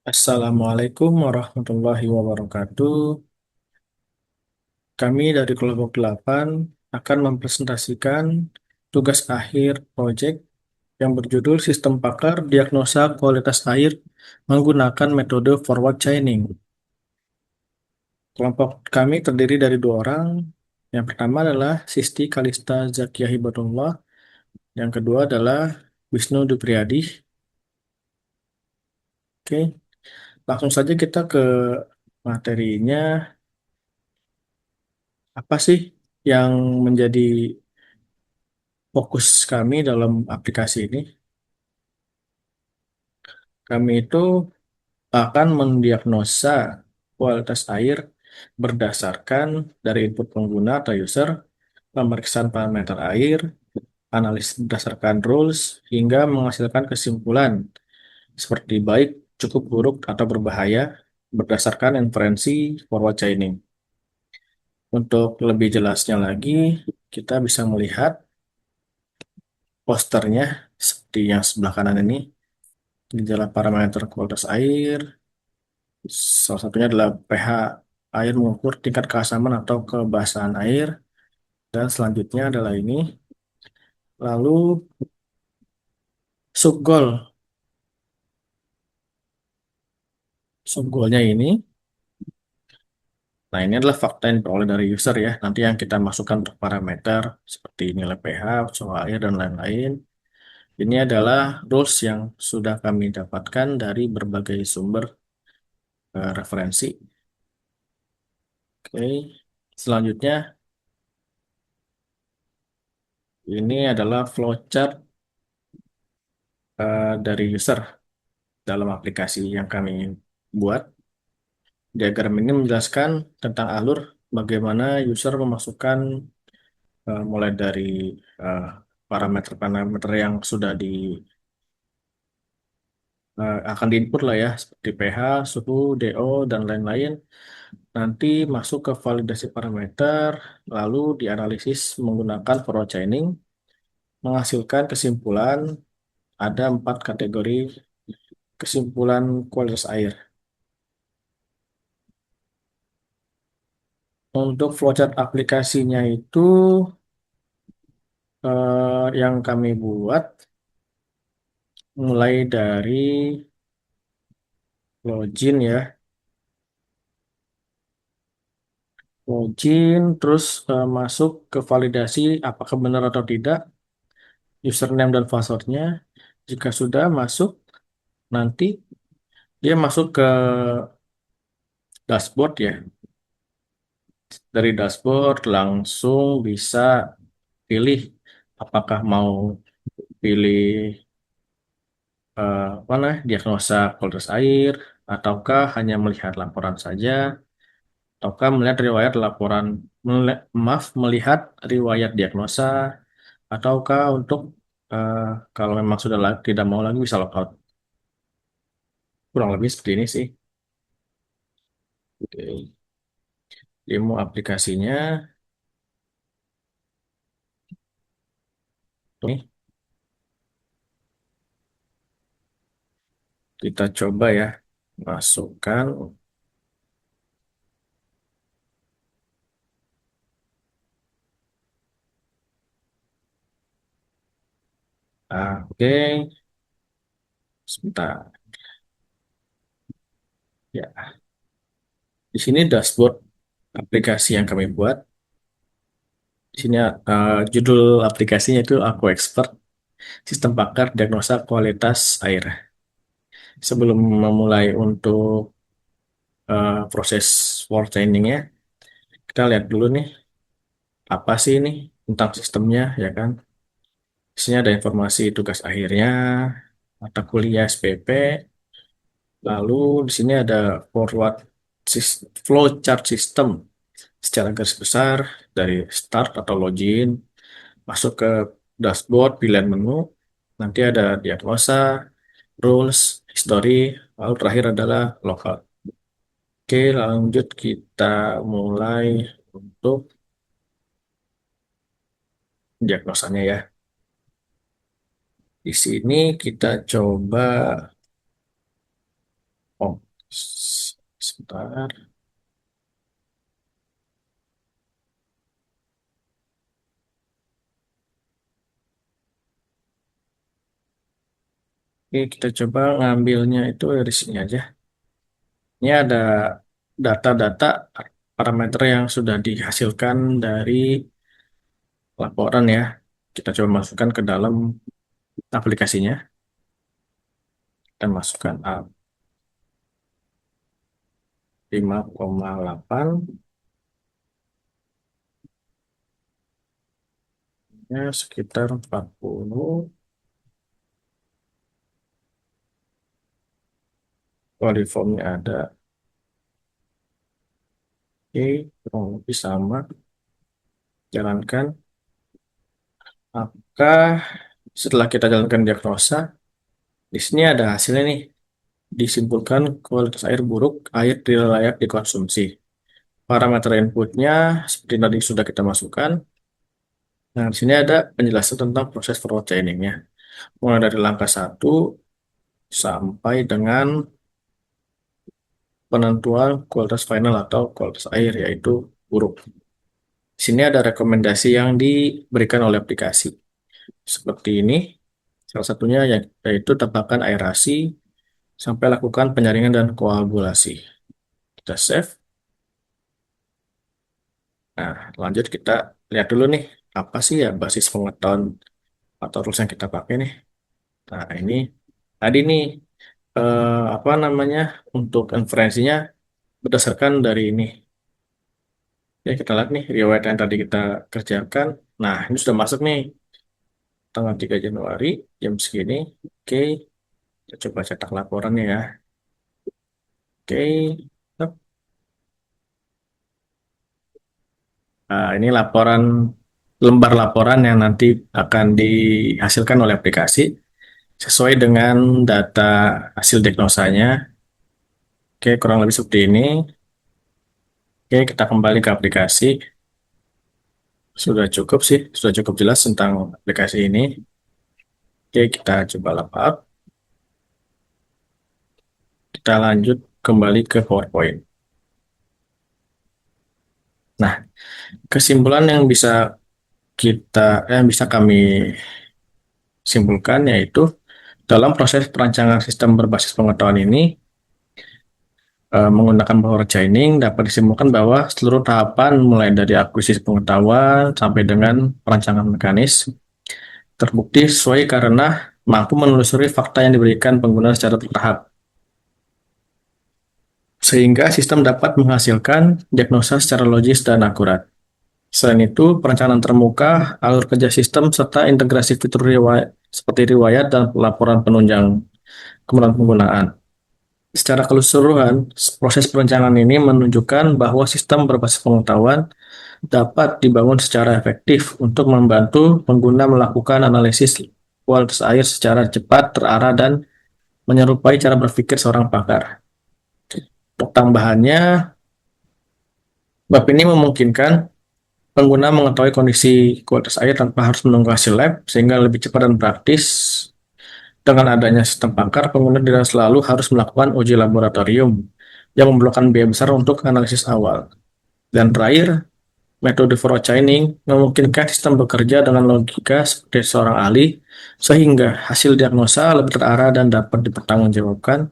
Assalamualaikum warahmatullahi wabarakatuh. Kami dari kelompok 8 akan mempresentasikan tugas akhir proyek yang berjudul Sistem Pakar Diagnosa Kualitas Air menggunakan metode forward chaining. Kelompok kami terdiri dari dua orang. Yang pertama adalah Sisti Kalista Zakia Hibatullah. Yang kedua adalah Wisnu Dupriyadi. Oke, langsung saja kita ke materinya. Apa sih yang menjadi fokus kami dalam aplikasi ini? Kami itu akan mendiagnosa kualitas air berdasarkan dari input pengguna atau user, pemeriksaan parameter air, analisis berdasarkan rules, hingga menghasilkan kesimpulan seperti baik, cukup buruk, atau berbahaya berdasarkan inferensi forward chaining. Untuk lebih jelasnya lagi, kita bisa melihat posternya seperti yang sebelah kanan ini. Gejala parameter kualitas air, salah satunya adalah pH air mengukur tingkat keasaman atau kebasahan air. Dan selanjutnya adalah ini. Lalu subgoal. Subgoalnya ini. Nah, ini adalah fakta yang diperoleh dari user ya. Nanti yang kita masukkan untuk parameter seperti nilai pH, suhu air, dan lain-lain. Ini adalah rules yang sudah kami dapatkan dari berbagai sumber referensi. Oke. Selanjutnya, ini adalah flowchart dari user dalam aplikasi yang kami buat. Diagram ini menjelaskan tentang alur bagaimana user memasukkan mulai dari eh, parameter-parameter yang sudah akan diinput lah ya, seperti pH, suhu, DO, dan lain-lain. Nanti masuk ke validasi parameter, lalu dianalisis menggunakan forward chaining, menghasilkan kesimpulan ada 4 kategori kesimpulan kualitas air. Untuk flowchart aplikasinya itu yang kami buat mulai dari login ya, login terus masuk ke validasi apakah benar atau tidak, username dan passwordnya. Jika sudah masuk, nanti dia masuk ke dashboard ya. Dari dashboard langsung bisa pilih apakah mau pilih mana diagnosa kualitas air, ataukah hanya melihat laporan saja, ataukah melihat riwayat laporan, melihat riwayat diagnosa, ataukah untuk eh, kalau memang sudah tidak mau lagi bisa logout. Kurang lebih seperti ini sih. Oke. Demo aplikasinya. Nih, kita coba ya masukkan. Oke, sebentar. Ya, di sini dashboard aplikasi yang kami buat. Di sini judul aplikasinya itu Aku Expert, Sistem Pakar Diagnosa Kualitas Air. Sebelum memulai untuk proses for trainingnya, kita lihat dulu nih apa sih ini tentang sistemnya ya kan. Di sini ada informasi tugas akhirnya, mata kuliah SPP, lalu di sini ada forward flow chart system secara garis besar dari start atau login, masuk ke dashboard, pilihan menu, nanti ada diagnosa, rules, history, lalu terakhir adalah logout. Oke, lanjut kita mulai untuk diagnosanya ya. Di sini kita coba Bentar. Oke, kita coba ngambilnya itu dari sini aja. Ini ada data-data parameter yang sudah dihasilkan dari laporan ya. Kita coba masukkan ke dalam aplikasinya dan masukkan A5,8 ya sekitar 40. Coliformnya ada. Oke, kurang lebih sama. Jalankan. Maka setelah kita jalankan diagnosa, di sini ada hasilnya nih. Disimpulkan kualitas air buruk, air tidak layak dikonsumsi. Parameter inputnya seperti tadi sudah kita masukkan. Nah, di sini ada penjelasan tentang proses forward chaining-nya. Mulai dari langkah satu sampai dengan penentuan kualitas final atau kualitas air, yaitu buruk. Di sini ada rekomendasi yang diberikan oleh aplikasi. Seperti ini, salah satunya yaitu tambahkan aerasi sampai lakukan penyaringan dan koagulasi. Kita save. Nah, lanjut kita lihat dulu nih, apa sih ya basis pengetahuan atau tools yang kita pakai nih. Nah, ini tadi nih, apa namanya, untuk inferensinya berdasarkan dari ini. Ya, kita lihat nih, riwayat yang tadi kita kerjakan. Nah, ini sudah masuk nih, tanggal 3 Januari, jam segini. Oke, kita coba cetak laporannya ya. Oke, Yup. Nah, ini lembar laporan yang nanti akan dihasilkan oleh aplikasi sesuai dengan data hasil diagnosanya. Oke, kurang lebih seperti ini. Oke, kita kembali ke aplikasi. Sudah cukup sih, sudah cukup jelas tentang aplikasi ini. Oke, kita coba lap up. Kita lanjut kembali ke PowerPoint. Nah, kesimpulan yang bisa kami simpulkan yaitu dalam proses perancangan sistem berbasis pengetahuan ini menggunakan power chaining dapat disimpulkan bahwa seluruh tahapan mulai dari akuisisi pengetahuan sampai dengan perancangan mekanis terbukti sesuai karena mampu menelusuri fakta yang diberikan pengguna secara bertahap sehingga sistem dapat menghasilkan diagnosa secara logis dan akurat. Selain itu, perencanaan termuka, alur kerja sistem, serta integrasi fitur riwayat, seperti riwayat dan laporan penunjang kemudahan penggunaan. Secara keseluruhan, proses perencanaan ini menunjukkan bahwa sistem berbasis pengetahuan dapat dibangun secara efektif untuk membantu pengguna melakukan analisis kualitas air secara cepat, terarah, dan menyerupai cara berpikir seorang pakar. Untuk tambahannya, bab ini memungkinkan pengguna mengetahui kondisi kualitas air tanpa harus menunggu hasil lab, sehingga lebih cepat dan praktis. Dengan adanya sistem pakar, pengguna tidak selalu harus melakukan uji laboratorium yang memerlukan biaya besar untuk analisis awal. Dan terakhir, metode forward chaining memungkinkan sistem bekerja dengan logika seperti seorang ahli, sehingga hasil diagnosa lebih terarah dan dapat dipertanggungjawabkan.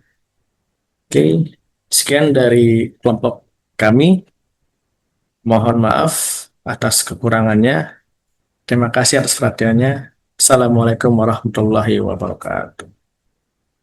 Oke, sekian dari kelompok kami. Mohon maaf atas kekurangannya. Terima kasih atas perhatiannya. Assalamualaikum warahmatullahi wabarakatuh.